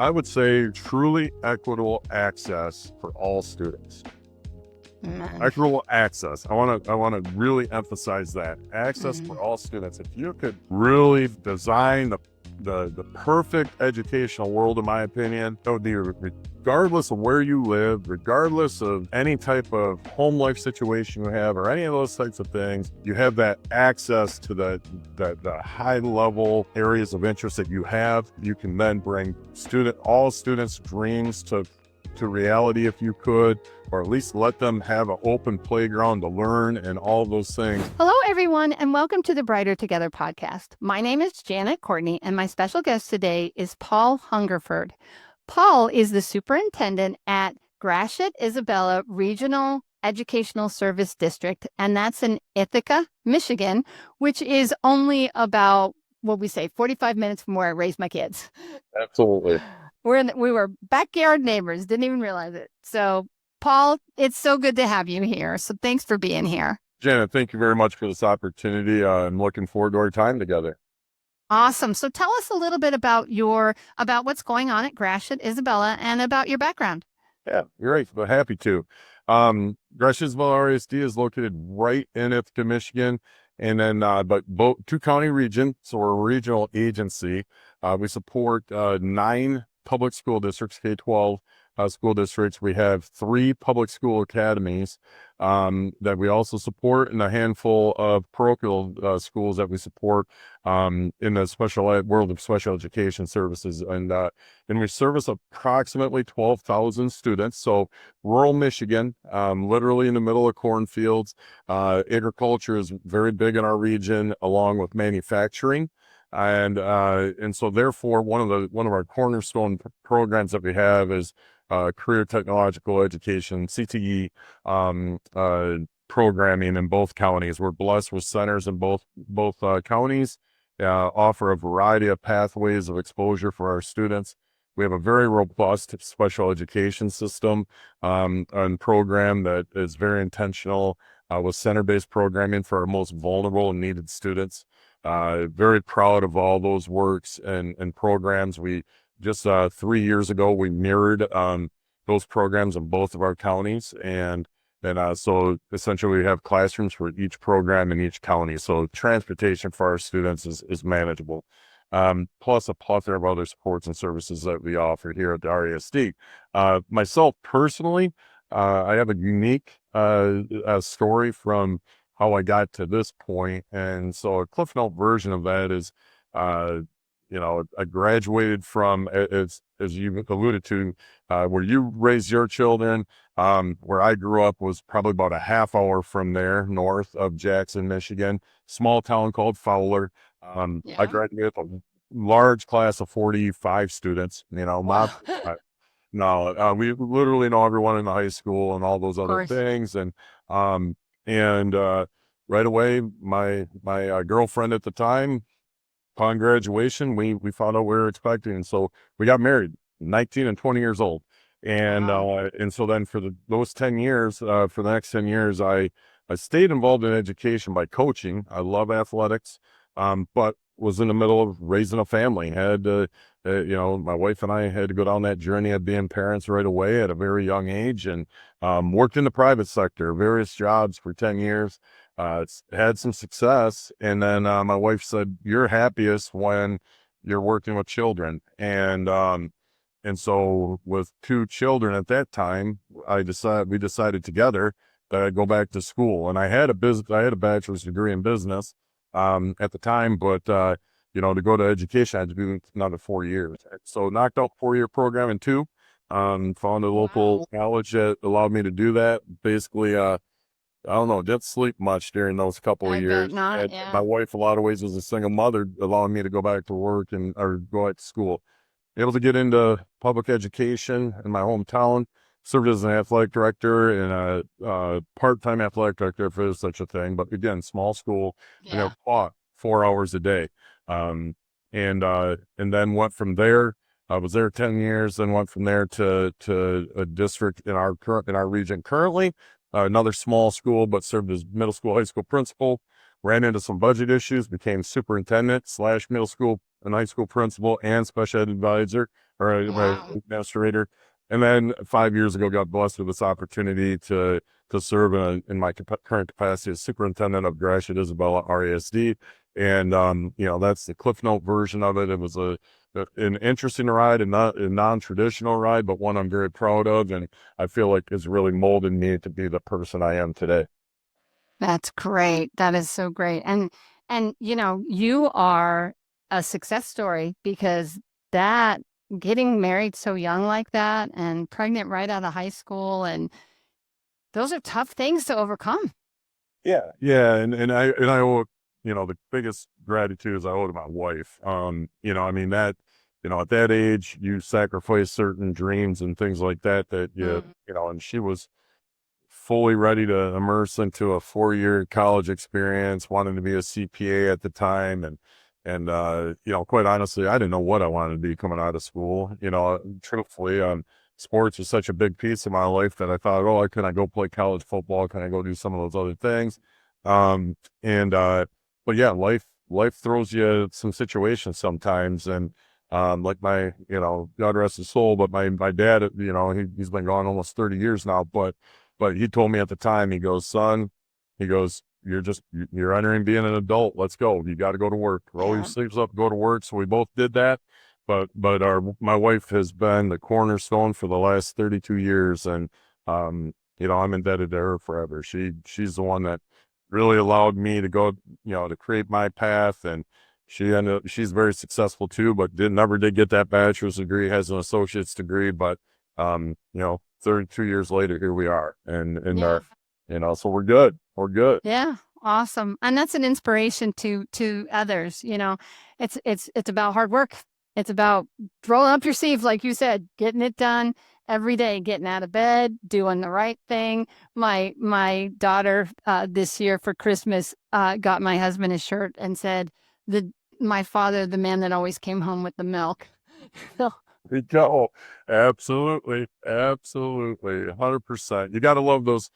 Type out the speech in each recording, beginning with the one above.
I would say truly equitable access for all students. Mm, Equitable access. I want to really emphasize that access for mm. all students. If you could really design the perfect educational world, in my opinion, it would be regardless of where you live, regardless of any type of home life situation you have, or any of those types of things, you have that access to the high level areas of interest that you have. You can then bring all students' dreams to reality if you could, or at least let them have an open playground to learn and all those things. Hello, everyone, and welcome to the Brighter Together podcast. My name is Janet Courtney, and my special guest today is Paul Hungerford. Paul is the superintendent at Gratiot Isabella Regional Educational Service District, and that's in Ithaca, Michigan, which is only about, 45 minutes from where I raised my kids. Absolutely. We were backyard neighbors, didn't even realize it. So, Paul, it's so good to have you here. So thanks for being here. Janet, thank you very much for this opportunity. I'm looking forward to our time together. Awesome. So tell us a little bit about what's going on at Gratiot Isabella and about your background. Yeah, you're right, but happy to. Gratiot Isabella RESD is located right in Ithaca, Michigan, and then but both two-county region, so we're a regional agency. We support 9 public school districts, K-12 school districts. We have 3 public school academies that we also support, and a handful of parochial schools that we support in the world of special education services. And we service approximately 12,000 students. So rural Michigan, literally in the middle of cornfields. Agriculture is very big in our region, along with manufacturing. And so therefore one of our cornerstone programs that we have is career technological education, CTE, programming in both counties. We're blessed with centers in both counties, offer a variety of pathways of exposure for our students. We have a very robust special education system and program that is very intentional with center-based programming for our most vulnerable and needed students. Very proud of all those works and programs. We just 3 years ago, we mirrored those programs in both of our counties. And so essentially we have classrooms for each program in each county. So transportation for our students is manageable. Plus a plethora of other supports and services that we offer here at the RESD. Myself personally, I have a unique story from how I got to this point. And so a Cliff Note version of that is, I graduated from, as you alluded to, where you raised your children. Where I grew up was probably about a half hour from there, north of Jackson, Michigan, small town called Fowler. I graduated with a large class of 45 students, Wow. no, we literally know everyone in the high school and all those other things. And right away, my girlfriend at the time, upon graduation, we found out we were expecting, and so we got married, 19 and 20 years old. And Wow. and so then for those 10 years, for the next 10 years, I stayed involved in education by coaching. I love athletics, but was in the middle of raising a family. Had my wife and I had to go down that journey of being parents right away at a very young age, and worked in the private sector, various jobs for 10 years. Had some success, and then my wife said, "You're happiest when you're working with children." And so with 2 children at that time, we decided together that I'd go back to school. And I had a bachelor's degree in business at the time, but to go to education, I had to do another 4 years. So knocked out 4-year program in 2. Found a local college that allowed me to do that. Basically, I don't know, didn't sleep much during those couple of I bet years. not. And Yeah. my wife, a lot of ways, was a single mother, allowing me to go back to work or go back to school. Able to get into public education in my hometown. Served as an athletic director and a part-time athletic director, if there's such a thing. But again, small school, and I taught 4 hours a day. And then went from there. I was there 10 years, then went from there to a district in our region currently. Another small school, but served as middle school, high school principal. ran into some budget issues, became superintendent / middle school and high school principal and special ed advisor or Wow. administrator. And then 5 years ago, got blessed with this opportunity to serve in my current capacity as superintendent of Gratiot Isabella RESD. And, that's the Cliff Note version of it. It was an interesting ride and not a non-traditional ride, but one I'm very proud of. And I feel like it's really molded me to be the person I am today. That's great. That is so great. And you are a success story because that getting married so young like that and pregnant right out of high school, and those are tough things to overcome. Yeah. Yeah. And I owe, the biggest gratitude is I owe to my wife. I mean that, at that age, you sacrifice certain dreams and things like that, Mm. and she was fully ready to immerse into a 4-year college experience, wanting to be a CPA at the time. And quite honestly, I didn't know what I wanted to be coming out of school. Truthfully, sports was such a big piece of my life that I thought, oh, can I go play college football? Can I go do some of those other things? But yeah, life throws you some situations sometimes. And, like God rest his soul, but my dad, he's been gone almost 30 years now, but he told me at the time, he goes, son, he goes, you're entering being an adult. Let's go. You got to go to work. Roll your Yeah. sleeves up, go to work. So we both did that. But my wife has been the cornerstone for the last 32 years. And, I'm indebted to her forever. She's the one that really allowed me to go, to create my path. And she's very successful too, but never did get that bachelor's degree, has an associate's degree. But, 32 years later, here we are. And Yeah. our, so we're good. We're good. Yeah. Awesome. And that's an inspiration to others. It's about hard work. It's about rolling up your sleeves, like you said, getting it done every day, getting out of bed, doing the right thing. My daughter this year for Christmas got my husband a shirt and said, my father, the man that always came home with the milk. So, We go. Absolutely. Absolutely. 100%. You got to love those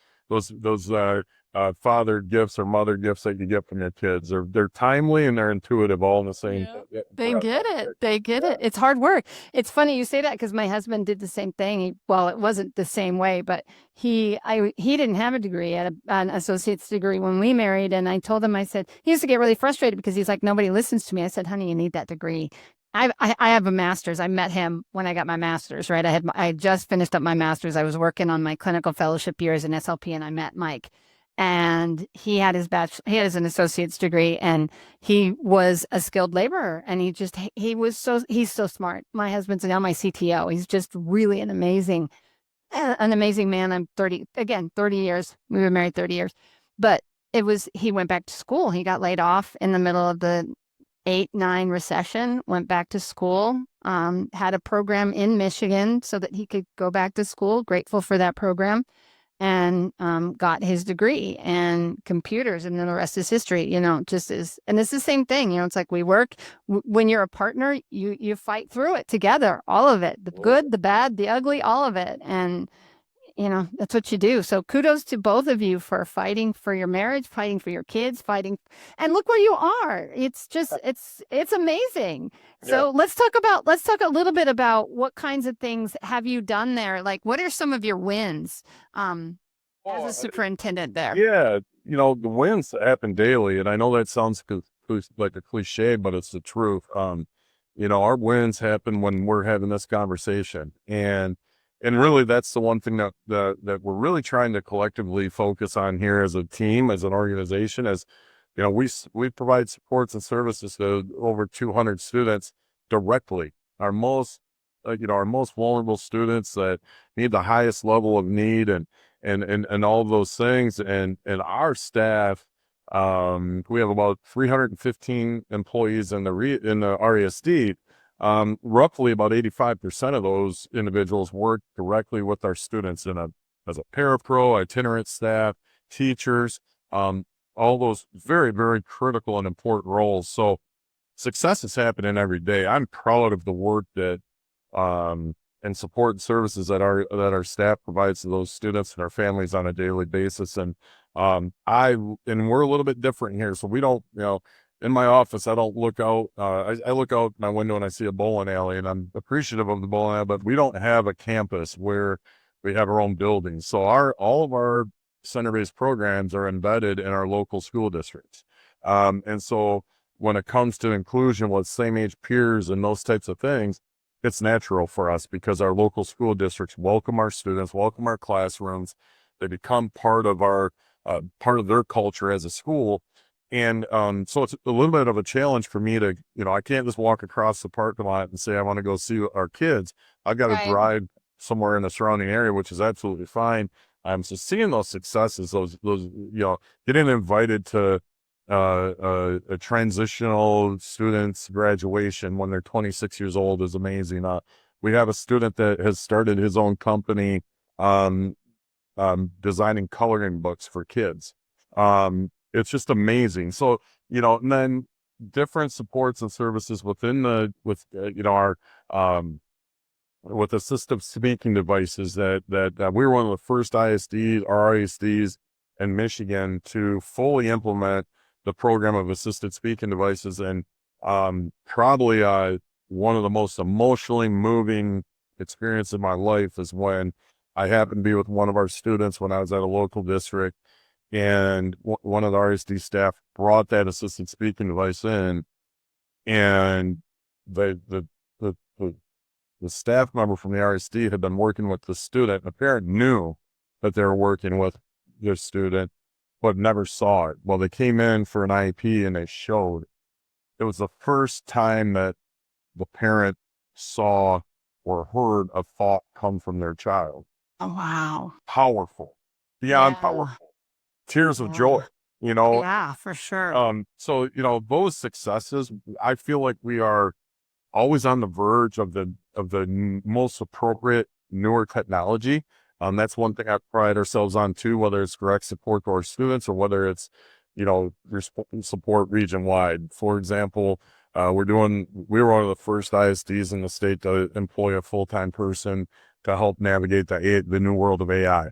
father gifts or mother gifts that you get from your kids. They're timely and they're intuitive all in the same. yeah. They get it. They get it. It's hard work. It's funny you say that because my husband did the same thing. Well, it wasn't the same way, but he didn't have a degree, an associate's degree when we married. And I told him, I said, he used to get really frustrated because he's like, nobody listens to me. I said, honey, you need that degree. I have a master's. I met him when I got my master's, right? I had just finished up my master's. I was working on my clinical fellowship year as an SLP, and I met Mike. And he had an associate's degree, and he was a skilled laborer. And he's so smart. My husband's now my CTO. He's just really an amazing man. I'm 30 years. We were married 30 years, but he went back to school. He got laid off in the middle of the 8-9 recession, went back to school, had a program in Michigan so that he could go back to school, grateful for that program, and got his degree in computers. And then the rest is history, and it's the same thing. It's like we work, when you're a partner, you fight through it together, all of it, the good, the bad, the ugly, all of it. And that's what you do. So kudos to both of you for fighting for your marriage, fighting for your kids, and look where you are. It's just, it's amazing. So let's talk a little bit about what kinds of things have you done there? Like, what are some of your wins, as a superintendent there? Yeah. The wins happen daily. And I know that sounds like a cliche, but it's the truth. Our wins happen when we're having this conversation. And really, that's the one thing that we're really trying to collectively focus on here as a team, as an organization. As we provide supports and services to over 200 students directly. Our most vulnerable students that need the highest level of need, and all of those things. And our staff, we have about 315 employees in the RESD. Roughly about 85% of those individuals work directly with our students as a parapro, itinerant staff, teachers, all those very, very critical and important roles. So success is happening every day. I'm proud of the work that, and support and services that our staff provides to those students and our families on a daily basis. And, And we're a little bit different here. So we don't, in my office, I don't look out. I look out my window and I see a bowling alley, and I'm appreciative of the bowling alley, but we don't have a campus where we have our own buildings. So all of our center-based programs are embedded in our local school districts. And so when it comes to inclusion with same age peers and those types of things, it's natural for us because our local school districts welcome our students, welcome our classrooms. They become part of their culture as a school. And so it's a little bit of a challenge for me to, I can't just walk across the parking lot and say, I want to go see our kids. I've got to Right. drive somewhere in the surrounding area, which is absolutely fine. So seeing those successes, those, getting invited to a transitional student's graduation when they're 26 years old is amazing. We have a student that has started his own company, designing coloring books for kids. It's just amazing. So, and then different supports and services within our, with assistive speaking devices that we were one of the first RISDs in Michigan to fully implement the program of assisted speaking devices. And probably one of the most emotionally moving experience in my life is when I happened to be with one of our students when I was at a local district, and one of the RSD staff brought that assisted speaking device in, and the the the the, the staff member from the RSD had been working with the student. The parent knew that they were working with their student, but never saw it. Well, they came in for an IEP and they showed. It was the first time that the parent saw or heard a thought come from their child. Oh, wow. Powerful, beyond Yeah. powerful, tears of Yeah. joy, Yeah, for sure. So, those successes, I feel like we are always on the verge of the most appropriate newer technology. That's one thing I pride ourselves on too, whether it's direct support to our students or whether it's, support region wide. For example, we were one of the first ISDs in the state to employ a full-time person to help navigate the new world of AI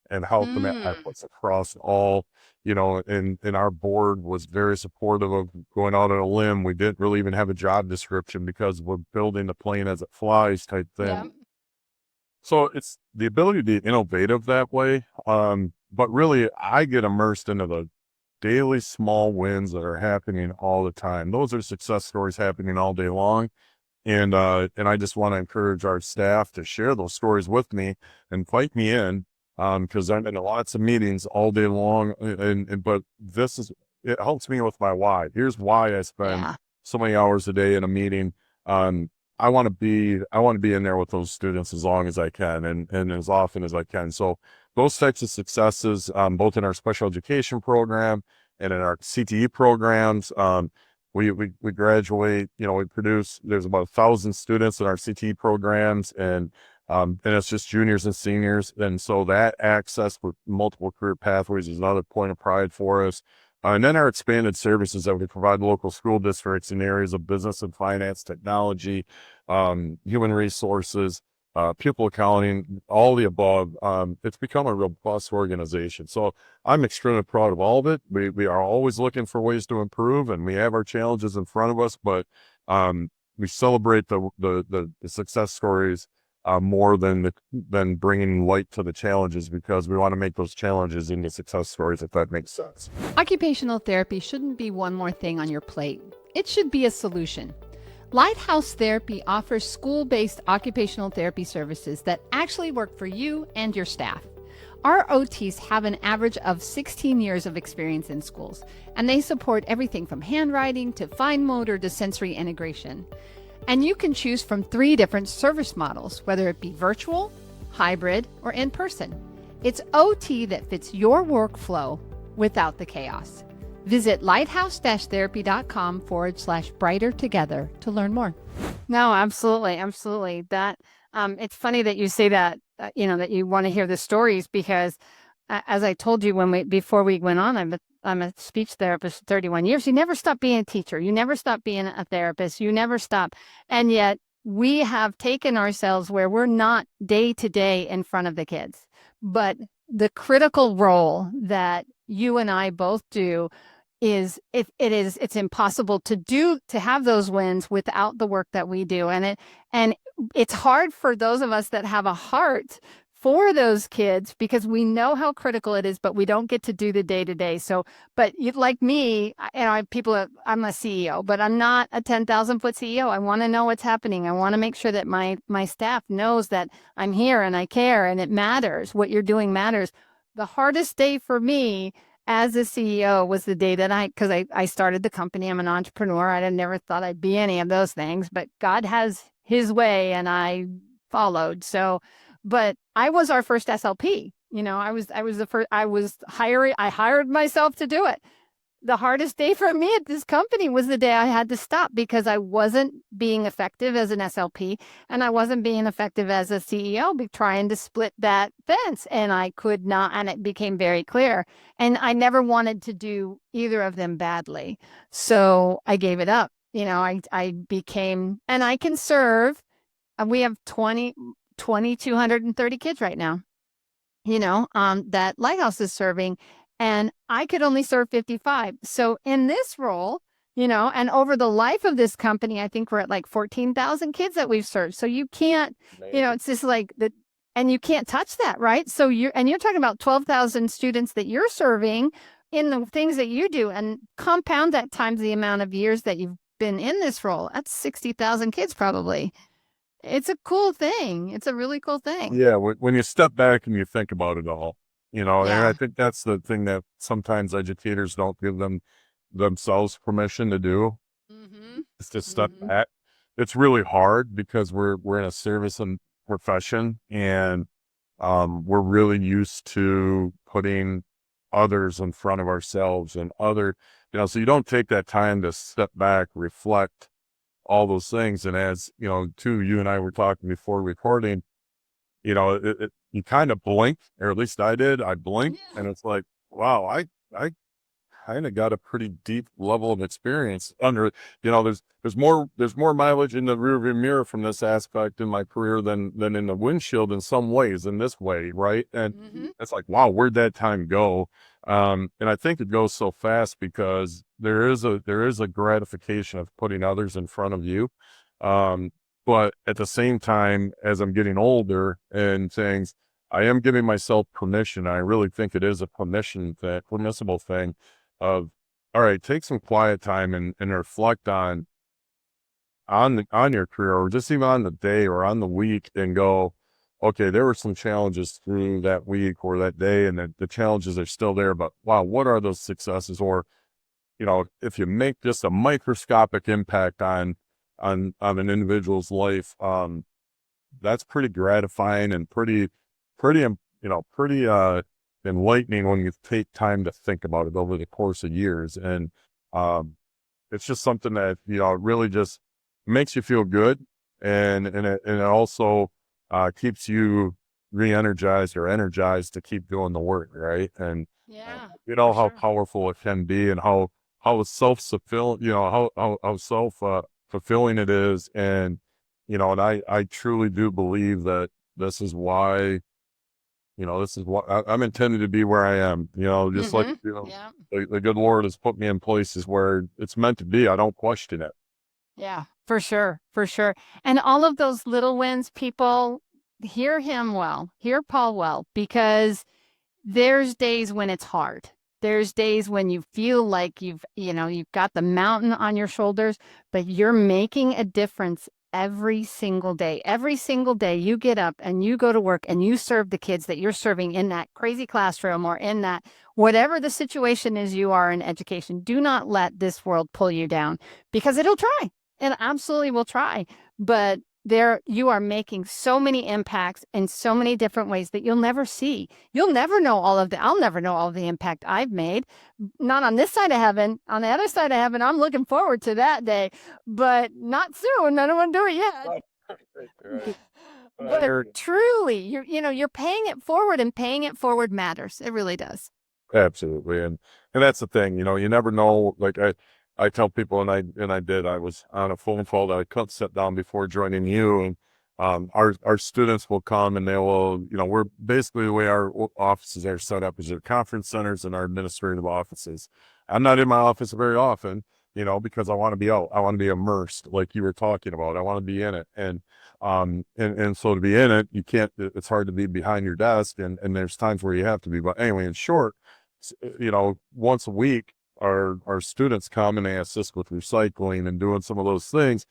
and help them at what's across all, and our board was very supportive of going out on a limb. We didn't really even have a job description because we're building the plane as it flies type thing. Yeah. So it's the ability to be innovative that way. But really I get immersed into the daily small wins that are happening all the time. Those are success stories happening all day long. And I just want to encourage our staff to share those stories with me and invite me in, because I'm in lots of meetings all day long. But it helps me with my why. Here's why I spend Yeah. so many hours a day in a meeting. I want to be in there with those students as long as I can and as often as I can. So those types of successes, both in our special education program and in our CTE programs, we graduate, there's about 1,000 students in our CTE programs, and it's just juniors and seniors. And so that access with multiple career pathways is another point of pride for us. And then our expanded services that we provide local school districts in areas of business and finance, technology, human resources, pupil accounting, all the above. It's become a robust organization. So I'm extremely proud of all of it. We are always looking for ways to improve, and we have our challenges in front of us, but we celebrate the success stories more than bringing light to the challenges, because we want to make those challenges into success stories, if that makes sense. Occupational therapy shouldn't be one more thing on your plate. It should be a solution. Lighthouse Therapy offers school-based occupational therapy services that actually work for you and your staff. Our OTs have an average of 16 years of experience in schools, and they support everything from handwriting to fine motor to sensory integration. And you can choose from 3 different service models, whether it be virtual, hybrid, or in person. It's OT that fits your workflow without the chaos. Visit lighthouse-therapy.com/brighter together to learn more. No, absolutely. Absolutely. That, it's funny that you say that, that you want to hear the stories, because as I told you before we went on, I'm a speech therapist for 31 years. You never stop being a teacher. You never stop being a therapist. You never stop. And yet we have taken ourselves where we're not day to day in front of the kids, but the critical role that you and I both do is it's impossible to have those wins without the work that we do. And it's hard for those of us that have a heart for those kids because we know how critical it is, but we don't get to do the day to day. So, but you, like me, I'm a CEO, but I'm not a 10,000 foot CEO. I want to know what's happening. I want to make sure that my staff knows that I'm here and I care and it matters. What you're doing matters. The hardest day for me as a CEO was the day that because I started the company. I'm an entrepreneur. I never thought I'd be any of those things, but God has his way and I followed. So, but I was our first SLP. I was the first, I hired myself to do it. The hardest day for me at this company was the day I had to stop because I wasn't being effective as an SLP and I wasn't being effective as a CEO, trying to split that fence. And I could not, and it became very clear. And I never wanted to do either of them badly. So I gave it up. I became, and I can serve, we have 2,230 kids right now, that Lighthouse is serving. And I could only serve 55. So in this role, and over the life of this company, I think we're at like 14,000 kids that we've served. So you can't, it's just like and you can't touch that, right? So you're talking about 12,000 students that you're serving in the things that you do and compound that times the amount of years that you've been in this role. That's 60,000 kids probably. It's a cool thing. It's a really cool thing. Yeah, when you step back and you think about it all, and I Yeah. think that's the thing that sometimes educators don't give themselves permission to do, is to step back. It's really hard because we're in a service and profession, and we're really used to putting others in front of ourselves and so you don't take that time to step back, reflect, all those things. And as too, you and I were talking before recording, you kind of blink, or at least I did. I blinked, and it's like, wow, I kind of got a pretty deep level of experience under. There's more mileage in the rearview mirror from this aspect in my career than in the windshield in some ways. In this way, right? And it's like, wow, where'd that time go? And I think it goes so fast because there is a gratification of putting others in front of you. But at the same time, as I'm getting older and things, I am giving myself permission. I really think it is a permissible thing of, all right, take some quiet time and reflect on your career, or just even on the day or on the week, and go, okay, there were some challenges through that week or that day, and the challenges are still there, but wow, what are those successes? Or, if you make just a microscopic impact on an individual's life, that's pretty gratifying and pretty enlightening when you take time to think about it over the course of years. And it's just something that it really just makes you feel good, and it also keeps you re-energized or energized to keep doing the work, right? And how powerful it can be, and how self-fulfilling, how fulfilling it is. And and I truly do believe that this is why I'm intended to be where I am, just like, the good Lord has put me in places where it's meant to be. I don't question it. Yeah, for sure. For sure. And all of those little wins, people hear Paul well, because there's days when it's hard. There's days when you feel like you've got the mountain on your shoulders, but you're making a difference every single day. Every single day you get up and you go to work and you serve the kids that you're serving in that crazy classroom or in that, whatever the situation is you are in education. Do not let this world pull you down, because it'll try. It absolutely will try. But you are making so many impacts in so many different ways that you'll never see. I'll never know all of the impact I've made. Not on this side of heaven. On the other side of heaven, I'm looking forward to that day, but not soon. I don't want to do it yet. But truly, you're paying it forward, and paying it forward matters. It really does. Absolutely. And that's the thing, you never know. Like I tell people, and I was on a phone call that I couldn't sit down before joining you. And our students will come and they will, we're basically the way our offices are set up is our conference centers and our administrative offices. I'm not in my office very often, because I want to be out. I want to be immersed, like you were talking about. I want to be in it. And so to be in it, you can't, it's hard to be behind your desk and there's times where you have to be. But anyway, in short, once a week, our students come and they assist with recycling and doing some of those things.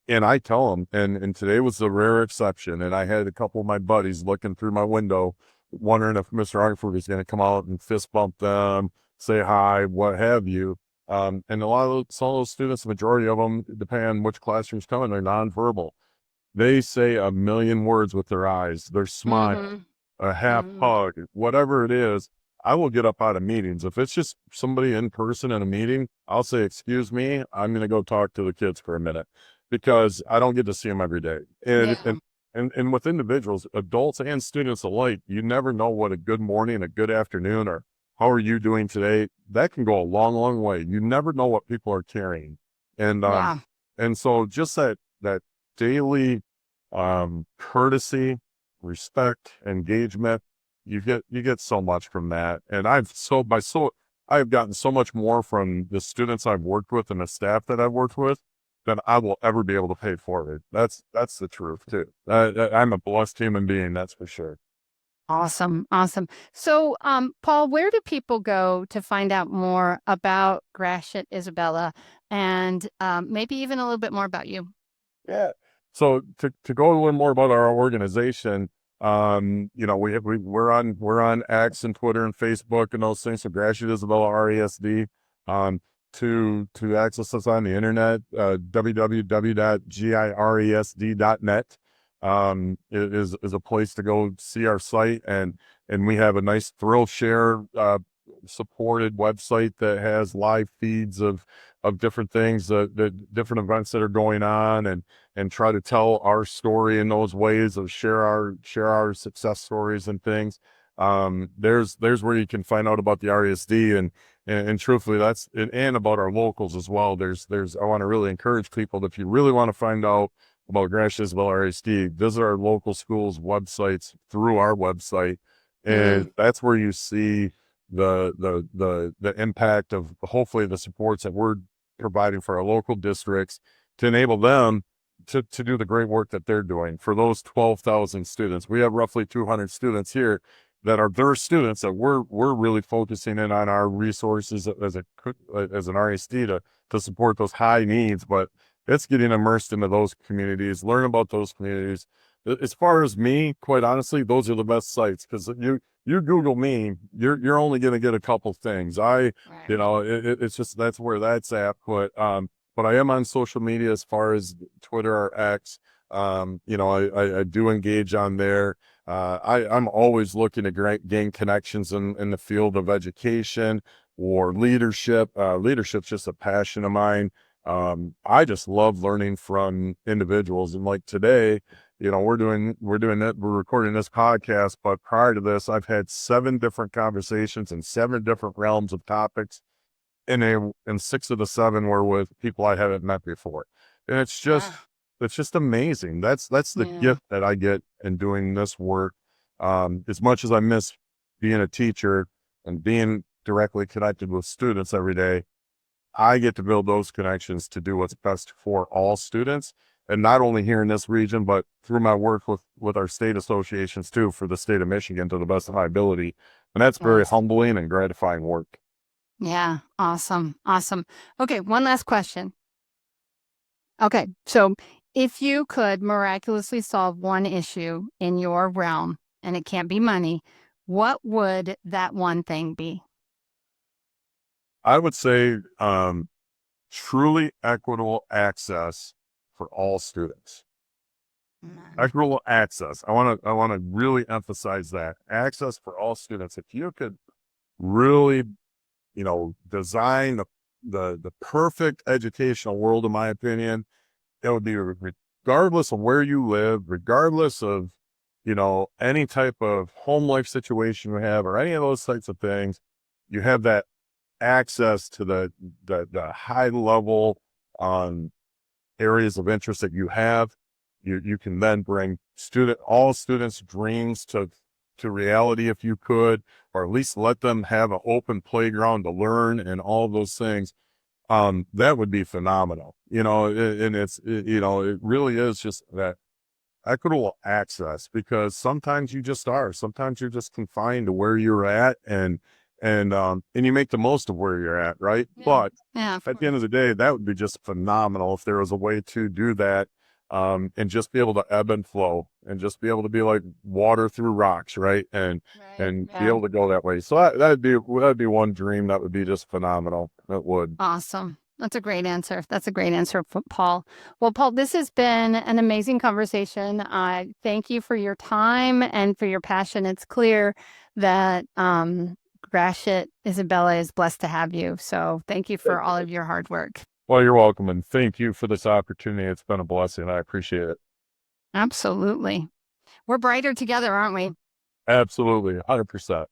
And I tell them, and today was a rare exception. And I had a couple of my buddies looking through my window, wondering if Mr. Hungerford was going to come out and fist bump them, say hi, what have you. And a lot of some of those students, the majority of them, depending on which classroom's coming, they're nonverbal. They say a million words with their eyes, their smile, Mm-hmm. a half Mm-hmm. hug, whatever it is. I will get up out of meetings. If it's just somebody in person in a meeting, I'll say, excuse me, I'm going to go talk to the kids for a minute because I don't get to see them every day. And, Yeah. and, and with individuals, adults and students alike, you never know what a good morning, a good afternoon, or how are you doing today? That can go a long, long way. You never know what people are carrying. And, Yeah. and so just that daily, courtesy, respect, engagement, you get so much from that. And I've gotten so much more from the students I've worked with and the staff that I've worked with than I will ever be able to pay forward. That's the truth too. I'm a blessed human being, that's for sure. Awesome. Awesome. So, Paul, where do people go to find out more about Gratiot Isabella and maybe even a little bit more about you? Yeah. So to go a little more about our organization, we're on X and Twitter and Facebook and those things. So Gratiot Isabella RESD. To access us on the internet, www.giresd.net is a place to go see our site, and we have a nice Thrill Share supported website that has live feeds of different things, the different events that are going on, and try to tell our story in those ways of share our success stories and things. There's where you can find out about the RESD and truthfully and about our locals as well. I want to really encourage people that if you really want to find out about Gratiot Isabella RESD, visit our local schools websites through our website, Mm, and that's where you see the impact of hopefully the supports that we're providing for our local districts to enable them to do the great work that they're doing for those 12,000 students. We have roughly 200 students here that are their students that we're really focusing in on our resources as an RSD to support those high needs, but it's getting immersed into those communities, learn about those communities. As far as me, quite honestly, those are the best sites because you Google me, you're only going to get a couple things. right. It's just that's where that's at. But I am on social media as far as Twitter or X. I do engage on there. I'm always looking to gain connections in the field of education or leadership. Leadership's just a passion of mine. I just love learning from individuals, and like today, we're recording this podcast, but prior to this, I've had 7 different conversations in 7 different realms of topics, and 6 of the 7 were with people I haven't met before. And Ah, it's just amazing. That's the yeah. gift that I get in doing this work. As much as I miss being a teacher and being directly connected with students every day, I get to build those connections to do what's best for all students. And not only here in this region, but through my work with our state associations too, for the state of Michigan to the best of my ability. And that's very Nice. humbling and gratifying work. Yeah. Awesome. Awesome. Okay. One last question. Okay. So, if you could miraculously solve one issue in your realm, and it can't be money, what would that one thing be? I would say truly equitable access for all students. Mm, Equitable access. I want to really emphasize that. Access for all students. If you could really, design the perfect educational world, in my opinion, it would be regardless of where you live, regardless of, any type of home life situation you have or any of those types of things, you have that access to the high level areas of interest that you have. You can then bring all students' dreams to reality if you could, or at least let them have an open playground to learn and all those things. That would be phenomenal, and it really is just that equitable access, because sometimes sometimes you're just confined to where you're at, and you make the most of where you're at, right? Yeah. But Yeah, of at the end course. of the day, that would be just phenomenal if there was a way to do that, and just be able to ebb and flow, and just be able to be like water through rocks, right? And Right. be Yeah. able to go that way. So that'd be one dream that would be just phenomenal. That would. Awesome. That's a great answer. That's a great answer, Paul. Well, Paul, this has been an amazing conversation. I thank you for your time and for your passion. It's clear that Gratiot Isabella is blessed to have you. So thank you for all of your hard work. Well, you're welcome, and thank you for this opportunity. It's been a blessing. I appreciate it. Absolutely. We're brighter together, aren't we? Absolutely, 100%.